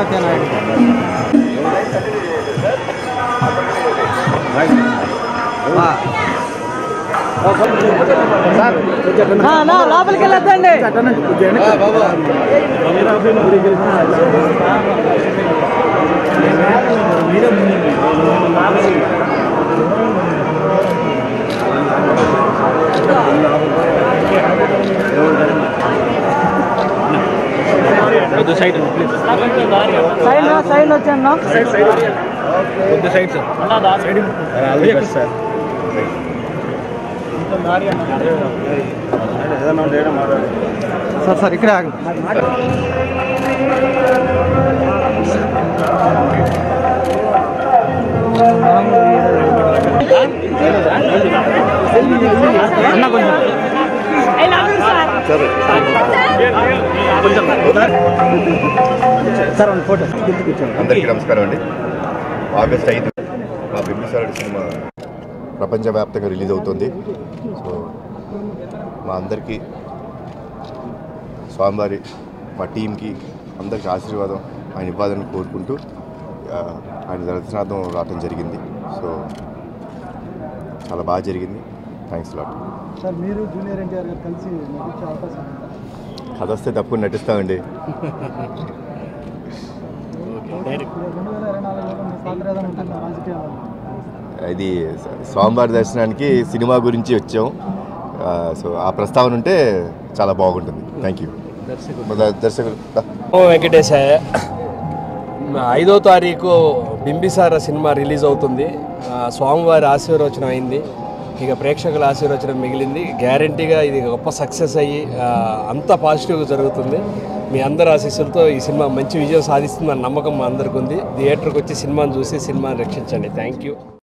సత్యనారాయణ. లోపలికి వెళ్ళొద్దండి. Side side వచ్చాను. Side sir sir ఇక్కడే ఆగండి. అందరికీ నమస్కారం అండి. ఆగస్ట్ 5 మా బింబిసారుడు సినిమా ప్రపంచవ్యాప్తంగా రిలీజ్ అవుతుంది. సో మా అందరికీ స్వామివారి మా టీంకి అందరికీ ఆశీర్వాదం ఆయన ఇవ్వాలని కోరుకుంటూ ఆయన దర్శనార్థం రావడం జరిగింది. సో చాలా బాగా జరిగింది. Thanks lot. సార్ మీరు జూనియర్ ఎన్టీఆర్ గారు కలిసి నటించే అవకాశం కథ వస్తే తప్పకుండా నటిస్తామండి. 2024 రాజకీయాలు ఇది స్వామివారి దర్శనానికి సినిమా గురించి వచ్చాం. సో ఆ ప్రస్తావన ఉంటే చాలా బాగుంటుంది. Thank you. దర్శకులు వెంకటేశాయ. 5వ తారీఖు బింబిసార సినిమా రిలీజ్ అవుతుంది. స్వామివారి ఆశీర్వచనం అయింది. ఇక ప్రేక్షకుల ఆశీర్వచనం మిగిలింది. గ్యారంటీగా ఇది గొప్ప సక్సెస్ అయ్యి అంత పాజిటివ్గా జరుగుతుంది. మీ అందరి ఆశీస్సులతో ఈ సినిమా మంచి విజయం సాధిస్తుందన్న నమ్మకం మా అందరికీ ఉంది. థియేటర్కి వచ్చి సినిమాను చూసి సినిమాని రక్షించండి. Thank you.